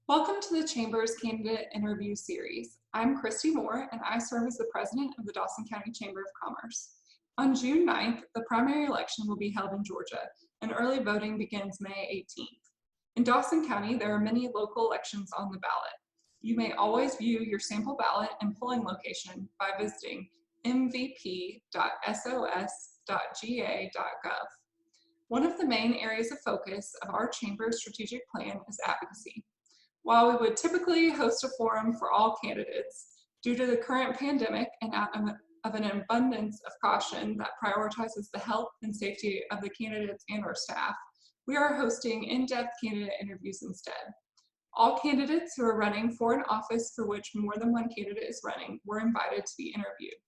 Welcome to the Chamber's Candidate Interview Series. I'm Christy Moore, and I serve as the president of the Dawson County Chamber of Commerce. On June 9th, the primary election will be held in Georgia, and early voting begins May 18th. In Dawson County, there are many local elections on the ballot. You may always view your sample ballot and polling location by visiting mvp.sos.ga.gov. One of the main areas of focus of our Chamber's strategic plan is advocacy. While we would typically host a forum for all candidates, due to the current pandemic and out of an abundance of caution that prioritizes the health and safety of the candidates and our staff, we are hosting in-depth candidate interviews instead. All candidates who are running for an office for which more than one candidate is running were invited to be interviewed.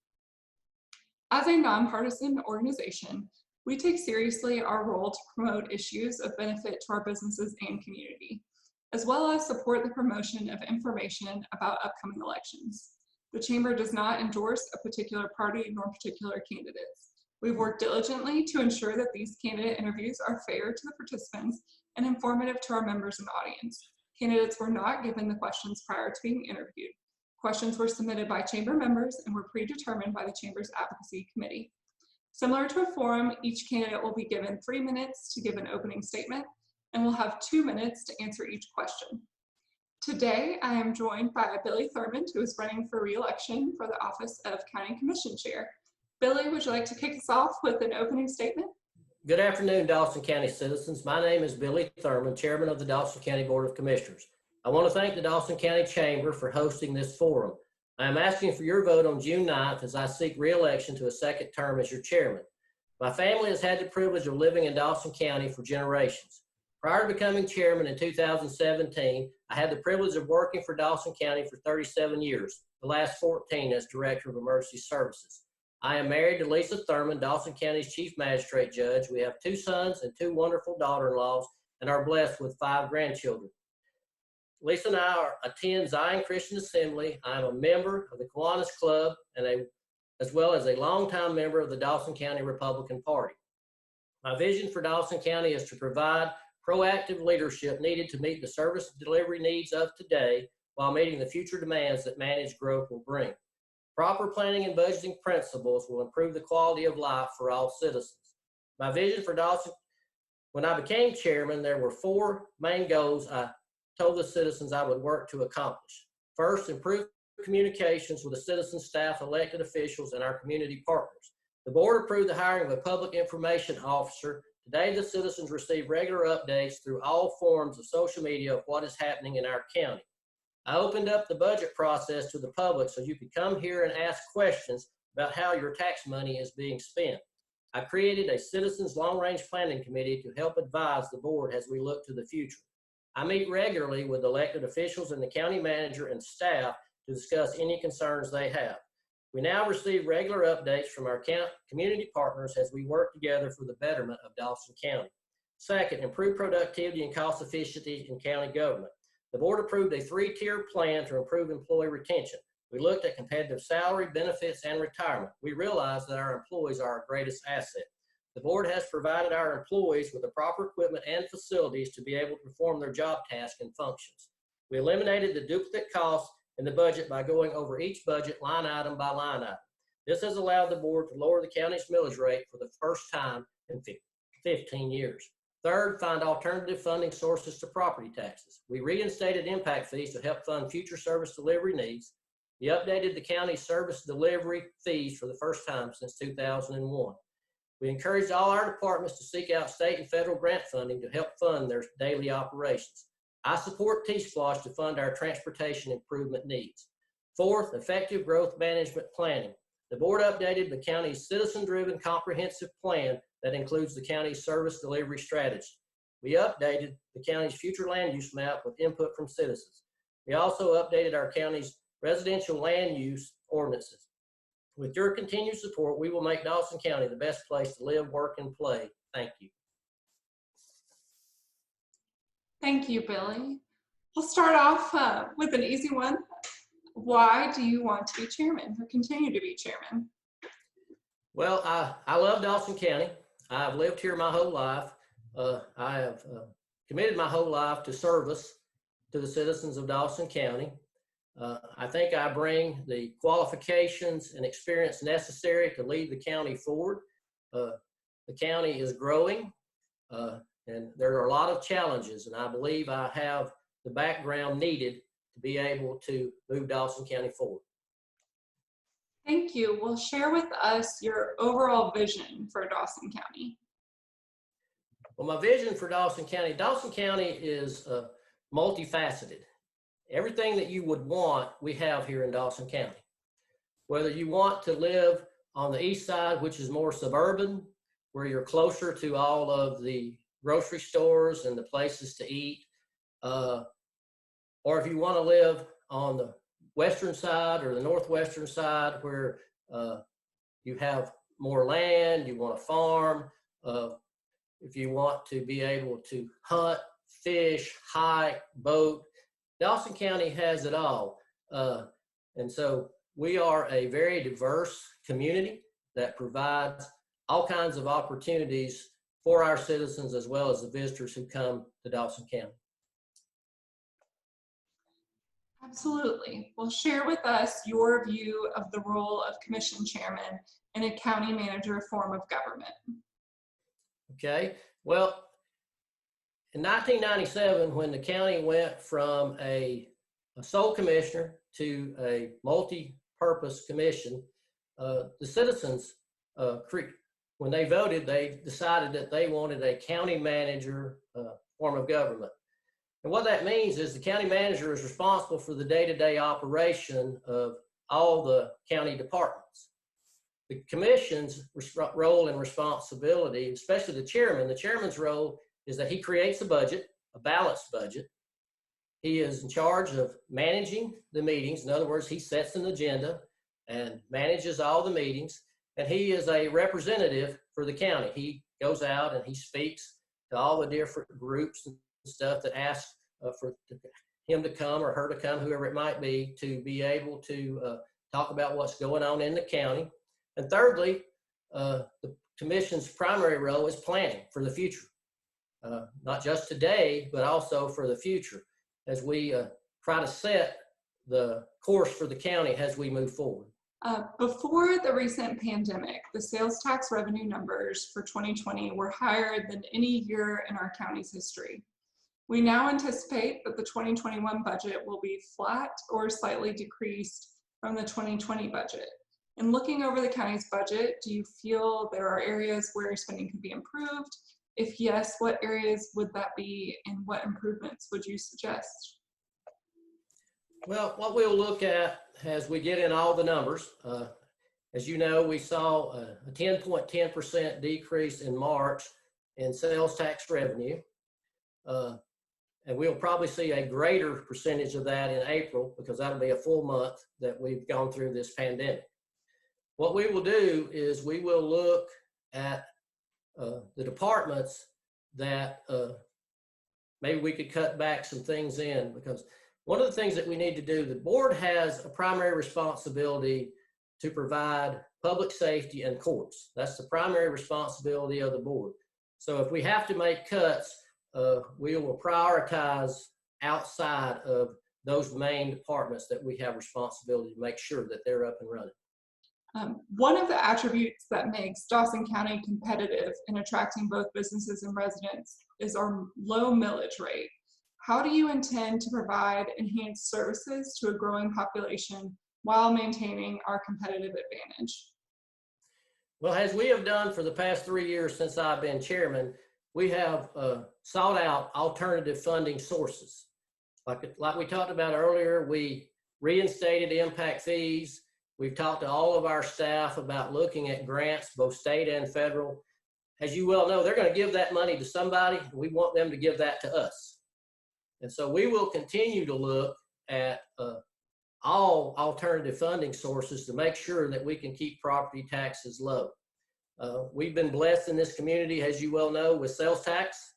As a nonpartisan organization, we take seriously our role to promote issues of benefit to our businesses and community, as well as support the promotion of information about upcoming elections. The Chamber does not endorse a particular party nor particular candidates. We've worked diligently to ensure that these candidate interviews are fair to the participants and informative to our members and audience. Candidates were not given the questions prior to being interviewed. Questions were submitted by Chamber members and were predetermined by the Chamber's Advocacy Committee. Similar to a forum, each candidate will be given 3 minutes to give an opening statement, and we'll have 2 minutes to answer each question. Today, I am joined by Billy Thurmond, who is running for re-election for the office of County Commission Chair. Billy, would you like to kick us off with an opening statement? Good afternoon, Dawson County citizens. My name is Billy Thurmond, Chairman of the Dawson County Board of Commissioners. I want to thank the Dawson County Chamber for hosting this forum. I am asking for your vote on June 9th as I seek re-election to a second term as your chairman. My family has had the privilege of living in Dawson County for generations. Prior to becoming chairman in 2017, I had the privilege of working for Dawson County for 37 years, the last 14 as Director of Emergency Services. I am married to Lisa Thurmond, Dawson County's Chief Magistrate Judge. We have 2 sons and 2 wonderful daughter-in-laws and are blessed with 5 grandchildren. Lisa and I attend Zion Christian Assembly. I am a member of the Kiwanis Club as well as a longtime member of the Dawson County Republican Party. My vision for Dawson County is to provide proactive leadership needed to meet the service delivery needs of today while meeting the future demands that managed growth will bring. Proper planning and budgeting principles will improve the quality of life for all citizens. My vision for Dawson, when I became chairman, there were 4 main goals I told the citizens I would work to accomplish. First, improve communications with the citizen, staff, elected officials, and our community partners. The board approved the hiring of a public information officer. Today, the citizens receive regular updates through all forms of social media of what is happening in our county. I opened up the budget process to the public so you could come here and ask questions about how your tax money is being spent. I created a Citizens Long-Range Planning Committee to help advise the board as we look to the future. I meet regularly with elected officials and the county manager and staff to discuss any concerns they have. We now receive regular updates from our community partners as we work together for the betterment of Dawson County. Second, improve productivity and cost efficiency in county government. The board approved a 3-tier plan to improve employee retention. We looked at competitive salary, benefits, and retirement. We realized that our employees are our greatest asset. The board has provided our employees with the proper equipment and facilities to be able to perform their job tasks and functions. We eliminated the duplicate costs in the budget by going over each budget line item by line item. This has allowed the board to lower the county's millage rate for the first time in 15 years. Third, find alternative funding sources to property taxes. We reinstated impact fees to help fund future service delivery needs. We updated the county's service delivery fees for the first time since 2001. We encouraged all our departments to seek out state and federal grant funding to help fund their daily operations. I support T-SPLOSH to fund our transportation improvement needs. Fourth, effective growth management planning. The board updated the county's citizen-driven comprehensive plan that includes the county's service delivery strategy. We updated the county's future land use map with input from citizens. We also updated our county's residential land use ordinances. With your continued support, we will make Dawson County the best place to live, work, and play. Thank you. Thank you, Billy. We'll start off with an easy one. Why do you want to be chairman or continue to be chairman? Well, I love Dawson County. I've lived here my whole life. I have committed my whole life to service to the citizens of Dawson County. I think I bring the qualifications and experience necessary to lead the county forward. The county is growing, and there are a lot of challenges, and I believe I have the background needed to be able to move Dawson County forward. Thank you. Well, share with us your overall vision for Dawson County. Well, my vision for Dawson County is multifaceted. Everything that you would want, we have here in Dawson County. Whether you want to live on the east side, which is more suburban, where you're closer to all of the grocery stores and the places to eat, or if you want to live on the western side or the northwestern side where you have more land, you want to farm, if you want to be able to hunt, fish, hike, boat, Dawson County has it all. And so we are a very diverse community that provides all kinds of opportunities for our citizens as well as the visitors who come to Dawson County. Absolutely. Well, share with us your view of the role of commission chairman in a county manager form of government. Okay, well, in 1997, when the county went from a sole commissioner to a multi-purpose commission, the citizens, when they voted, they decided that they wanted a county manager form of government. And what that means is the county manager is responsible for the day-to-day operation of all the county departments. The commission's role and responsibility, especially the chairman's role is that he creates a budget, a balanced budget. He is in charge of managing the meetings. In other words, he sets an agenda and manages all the meetings. And he is a representative for the county. He goes out and he speaks to all the different groups and stuff that ask for him to come or her to come, whoever it might be, to be able to talk about what's going on in the county. And thirdly, the commission's primary role is planning for the future, not just today, but also for the future as we try to set the course for the county as we move forward. Before the recent pandemic, the sales tax revenue numbers for 2020 were higher than any year in our county's history. We now anticipate that the 2021 budget will be flat or slightly decreased from the 2020 budget. In looking over the county's budget, do you feel there are areas where spending could be improved? If yes, what areas would that be and what improvements would you suggest? Well, what we'll look at as we get in all the numbers, as you know, we saw a 10.10% decrease in March in sales tax revenue. And we'll probably see a greater percentage of that in April because that'll be a full month that we've gone through this pandemic. What we will do is we will look at the departments that maybe we could cut back some things in, because one of the things that we need to do, the board has a primary responsibility to provide public safety and courts. That's the primary responsibility of the board. So if we have to make cuts, we will prioritize outside of those main departments that we have responsibility to make sure that they're up and running. One of the attributes that makes Dawson County competitive in attracting both businesses and residents is our low millage rate. How do you intend to provide enhanced services to a growing population while maintaining our competitive advantage? Well, as we have done for the past 3 years since I've been chairman, we have sought out alternative funding sources. Like we talked about earlier, we reinstated impact fees. We've talked to all of our staff about looking at grants, both state and federal. As you well know, they're going to give that money to somebody. We want them to give that to us. And so we will continue to look at all alternative funding sources to make sure that we can keep property taxes low. We've been blessed in this community, as you well know, with sales tax,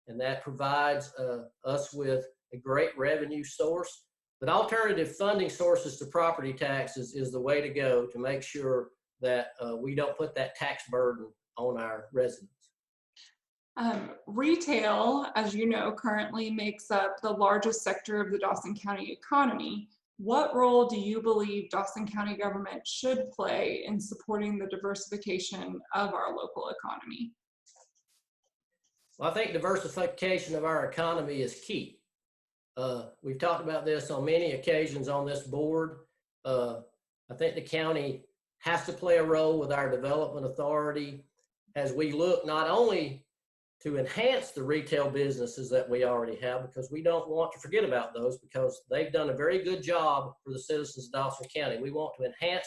and that provides us with a great revenue source. But alternative funding sources to property taxes is the way to go to make sure that we don't put that tax burden on our residents. Retail, as you know, currently makes up the largest sector of the Dawson County economy. What role do you believe Dawson County government should play in supporting the diversification of our local economy? Well, I think diversification of our economy is key. We've talked about this on many occasions on this board. I think the county has to play a role with our development authority as we look not only to enhance the retail businesses that we already have, because we don't want to forget about those, because they've done a very good job for the citizens of Dawson County. We want to enhance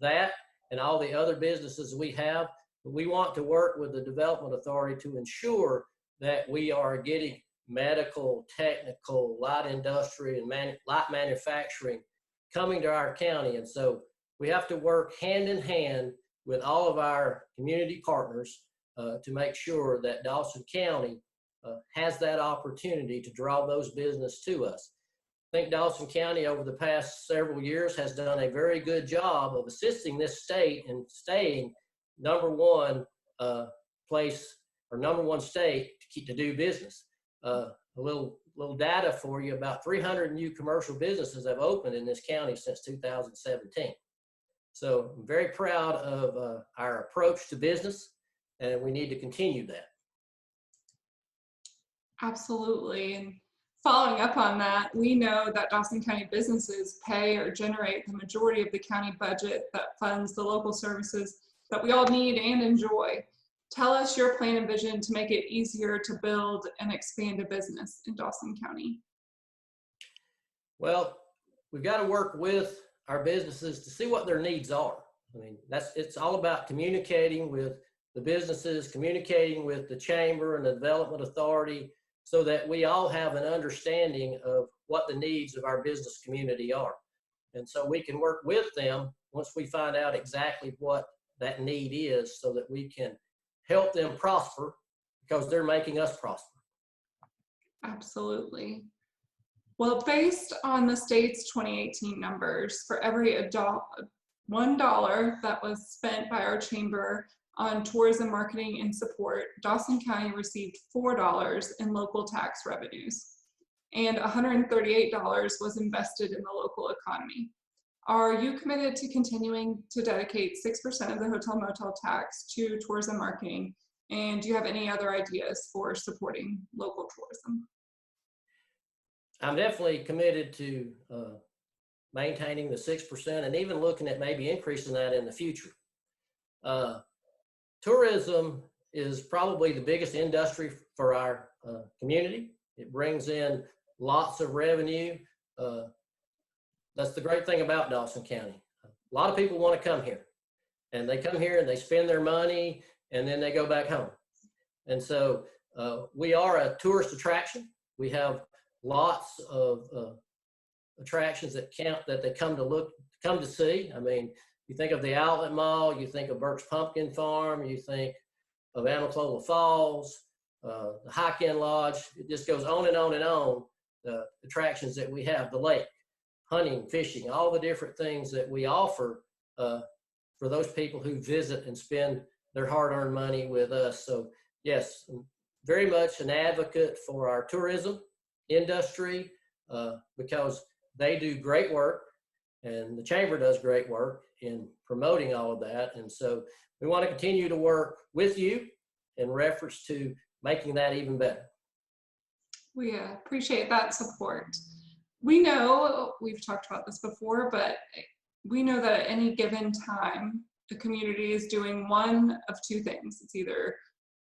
that and all the other businesses we have, but we want to work with the development authority to ensure that we are getting medical, technical, light industry, and light manufacturing coming to our county. And so we have to work hand in hand with all of our community partners to make sure that Dawson County has that opportunity to draw those business to us. I think Dawson County over the past several years has done a very good job of assisting this state in staying number one place or number one state to do business. A little data for you: about 300 new commercial businesses have opened in this county since 2017. So I'm very proud of our approach to business, and we need to continue that. Absolutely. And following up on that, we know that Dawson County businesses pay or generate the majority of the county budget that funds the local services that we all need and enjoy. Tell us your plan and vision to make it easier to build and expand a business in Dawson County. Well, we've got to work with our businesses to see what their needs are. I mean, it's all about communicating with the businesses, communicating with the chamber and the development authority, so that we all have an understanding of what the needs of our business community are. And so we can work with them once we find out exactly what that need is, so that we can help them prosper, because they're making us prosper. Absolutely. Well, based on the state's 2018 numbers, for every $1 that was spent by our chamber on tourism marketing and support, Dawson County received $4 in local tax revenues, and $138 was invested in the local economy. Are you committed to continuing to dedicate 6% of the hotel motel tax to tourism marketing? And do you have any other ideas for supporting local tourism? I'm definitely committed to maintaining the 6% and even looking at maybe increasing that in the future. Tourism is probably the biggest industry for our community. It brings in lots of revenue. That's the great thing about Dawson County. A lot of people want to come here, and they come here and they spend their money and then they go back home. And so we are a tourist attraction. We have lots of attractions that they come to see. I mean, you think of the Outlet Mall, you think of Burke's Pumpkin Farm, you think of Amiclola Falls, the Hike-In Lodge. It just goes on and on and on. The attractions that we have, the lake, hunting, fishing, all the different things that we offer for those people who visit and spend their hard-earned money with us. So yes, I'm very much an advocate for our tourism industry because they do great work, and the chamber does great work in promoting all of that. And so we want to continue to work with you in reference to making that even better. We appreciate that support. We know, we've talked about this before, but we know that at any given time, the community is doing one of two things. It's either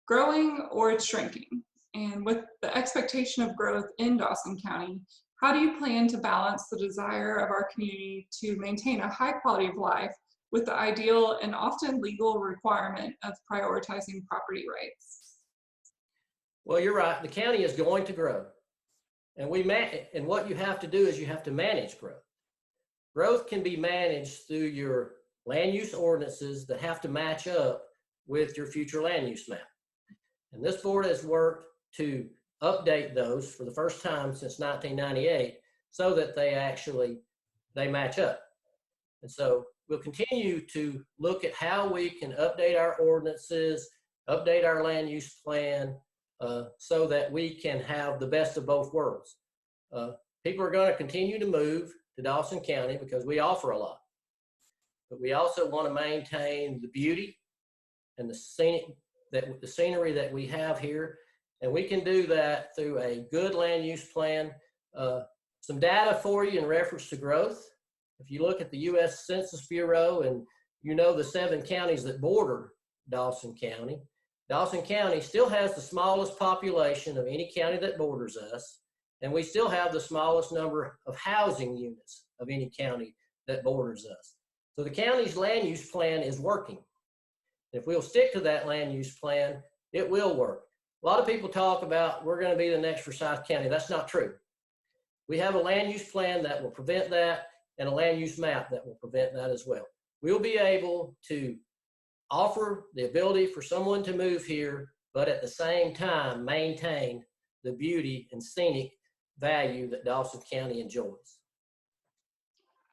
growing or it's shrinking. And with the expectation of growth in Dawson County, how do you plan to balance the desire of our community to maintain a high quality of life with the ideal and often legal requirement of prioritizing property rights? Well, you're right. The county is going to grow. And what you have to do is you have to manage growth. Growth can be managed through your land use ordinances that have to match up with your future land use map. And this board has worked to update those for the first time since 1998 so that they match up. And so we'll continue to look at how we can update our ordinances, update our land use plan so that we can have the best of both worlds. People are going to continue to move to Dawson County because we offer a lot. But we also want to maintain the beauty and the scenery that we have here. And we can do that through a good land use plan. Some data for you in reference to growth. If you look at the U.S. Census Bureau and you know the 7 counties that border Dawson County still has the smallest population of any county that borders us, and we still have the smallest number of housing units of any county that borders us. So the county's land use plan is working. If we'll stick to that land use plan, it will work. A lot of people talk about we're going to be the next Forsyth County. That's not true. We have a land use plan that will prevent that and a land use map that will prevent that as well. We'll be able to offer the ability for someone to move here, but at the same time maintain the beauty and scenic value that Dawson County enjoys.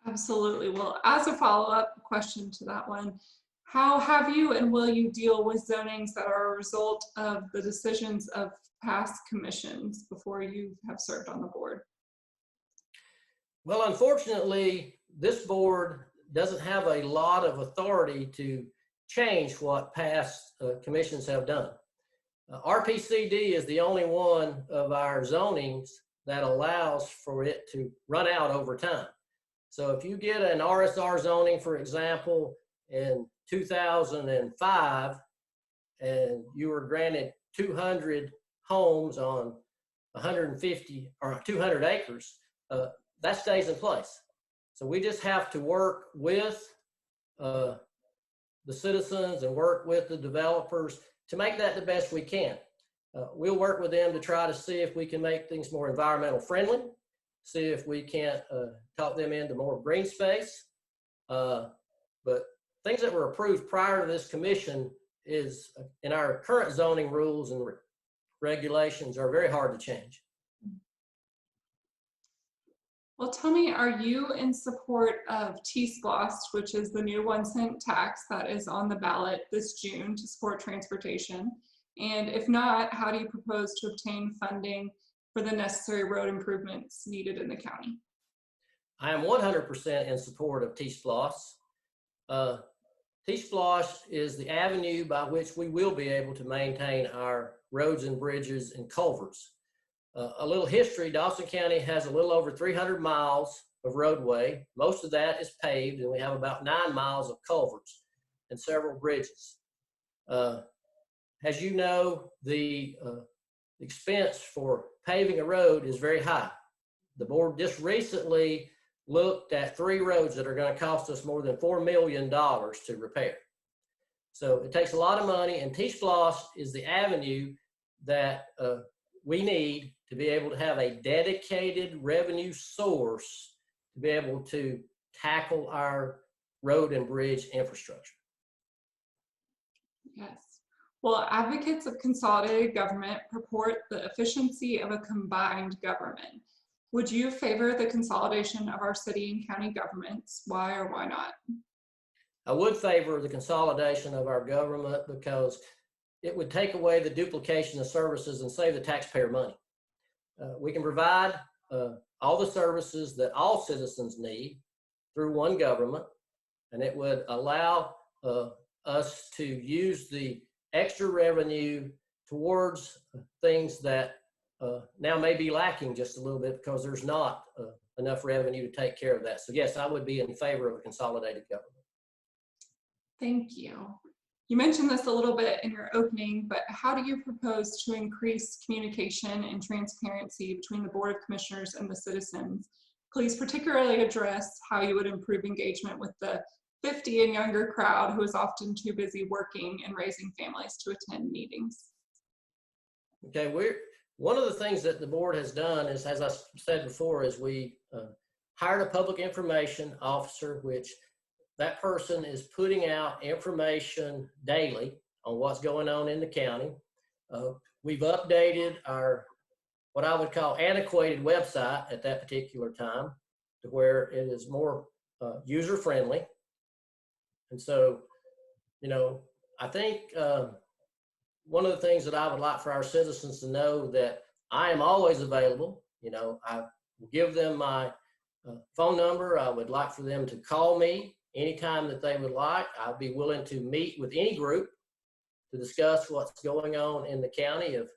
Absolutely. Well, as a follow-up question to that one, how have you and will you deal with zonings that are a result of the decisions of past commissions before you have served on the board? Well, unfortunately, this board doesn't have a lot of authority to change what past commissions have done. RPCD is the only one of our zonings that allows for it to run out over time. So if you get an RSR zoning, for example, in 2005, and you were granted 200 homes on 150 or 200 acres, that stays in place. So we just have to work with the citizens and work with the developers to make that the best we can. We'll work with them to try to see if we can make things more environmental friendly, see if we can't talk them into more green space. But things that were approved prior to this commission is in our current zoning rules and regulations are very hard to change. Well, tell me, are you in support of T-SPLOST, which is the new 1-cent tax that is on the ballot this June to support transportation? And if not, how do you propose to obtain funding for the necessary road improvements needed in the county? I am 100% in support of T-SPLOST. T-SPLOST is the avenue by which we will be able to maintain our roads and bridges and culverts. A little history, Dawson County has a little over 300 miles of roadway. Most of that is paved, and we have about 9 miles of culverts and several bridges. As you know, the expense for paving a road is very high. The board just recently looked at 3 roads that are going to cost us more than $4 million to repair. So it takes a lot of money, and T-SPLOST is the avenue that we need to be able to have a dedicated revenue source to be able to tackle our road and bridge infrastructure. Yes. Well, advocates of consolidated government purport the efficiency of a combined government. Would you favor the consolidation of our city and county governments? Why or why not? I would favor the consolidation of our government because it would take away the duplication of services and save the taxpayer money. We can provide all the services that all citizens need through one government, and it would allow us to use the extra revenue towards things that now may be lacking just a little bit because there's not enough revenue to take care of that. So yes, I would be in favor of a consolidated government. Thank you. You mentioned this a little bit in your opening, but how do you propose to increase communication and transparency between the Board of Commissioners and the citizens? Please particularly address how you would improve engagement with the 50 and younger crowd who is often too busy working and raising families to attend meetings. Okay, one of the things that the board has done is, as I said before, is we hired a public information officer, which that person is putting out information daily on what's going on in the county. We've updated our, what I would call antiquated website at that particular time to where it is more user-friendly. And so, you know, I think one of the things that I would like for our citizens to know that I am always available. You know, I will give them my phone number. I would like for them to call me anytime that they would like. I'll be willing to meet with any group to discuss what's going on in the county. If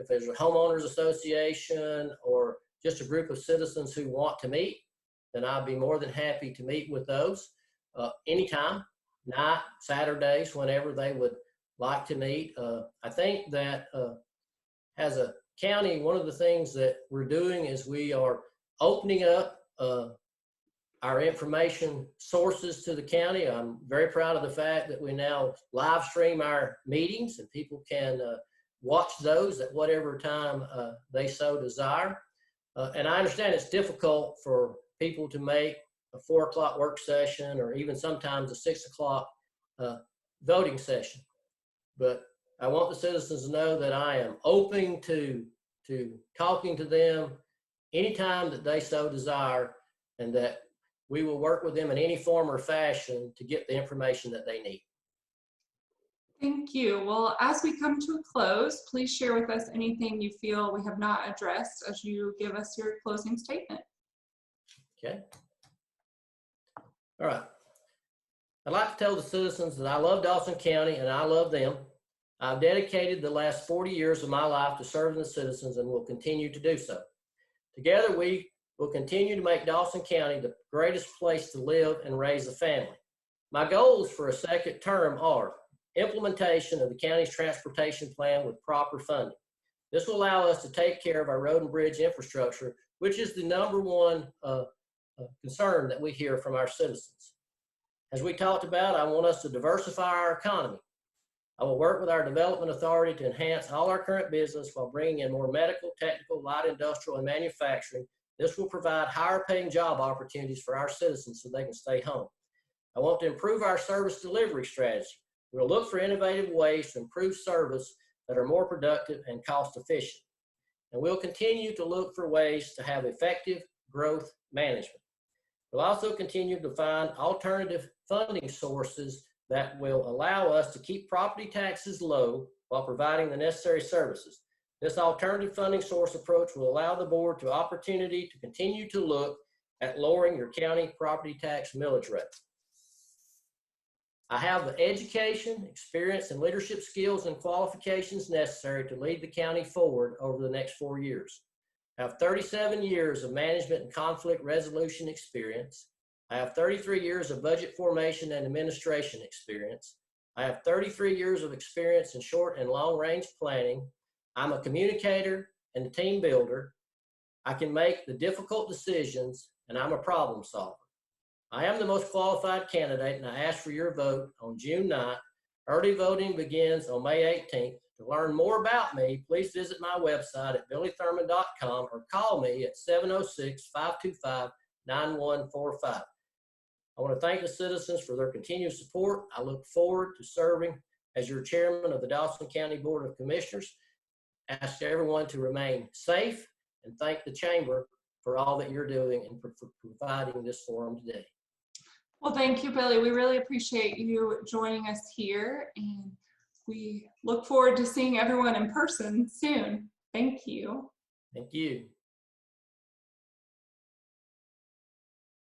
there's a homeowners association or just a group of citizens who want to meet, then I'd be more than happy to meet with those anytime, night, Saturdays, whenever they would like to meet. I think that as a county, one of the things that we're doing is we are opening up our information sources to the county. I'm very proud of the fact that we now live stream our meetings and people can watch those at whatever time they so desire. And I understand it's difficult for people to make a 4 o'clock work session or even sometimes a 6 o'clock voting session. But I want the citizens to know that I am open to talking to them anytime that they so desire, and that we will work with them in any form or fashion to get the information that they need. Thank you. Well, as we come to a close, please share with us anything you feel we have not addressed as you give us your closing statement. Okay. All right. I'd like to tell the citizens that I love Dawson County and I love them. I've dedicated the last 40 years of my life to serving the citizens and will continue to do so. Together, we will continue to make Dawson County the greatest place to live and raise a family. My goals for a second term are implementation of the county's transportation plan with proper funding. This will allow us to take care of our road and bridge infrastructure, which is the #1 concern that we hear from our citizens. As we talked about, I want us to diversify our economy. I will work with our development authority to enhance all our current business while bringing in more medical, technical, light industrial, and manufacturing. This will provide higher paying job opportunities for our citizens so they can stay home. I want to improve our service delivery strategy. We'll look for innovative ways to improve service that are more productive and cost efficient. And we'll continue to look for ways to have effective growth management. We'll also continue to find alternative funding sources that will allow us to keep property taxes low while providing the necessary services. This alternative funding source approach will allow the board the opportunity to continue to look at lowering your county property tax millage rate. I have the education, experience, and leadership skills and qualifications necessary to lead the county forward over the next 4 years. I have 37 years of management and conflict resolution experience. I have 33 years of budget formation and administration experience. I have 33 years of experience in short and long range planning. I'm a communicator and a team builder. I can make the difficult decisions, and I'm a problem solver. I am the most qualified candidate, and I ask for your vote on June 9th. Early voting begins on May 18th. To learn more about me, please visit my website at billythurmond.com or call me at 706-525-9145. I want to thank the citizens for their continued support. I look forward to serving as your chairman of the Dawson County Board of Commissioners. Ask everyone to remain safe and thank the chamber for all that you're doing and for providing this forum today. Well, thank you, Billy. We really appreciate you joining us here, and we look forward to seeing everyone in person soon. Thank you. Thank you.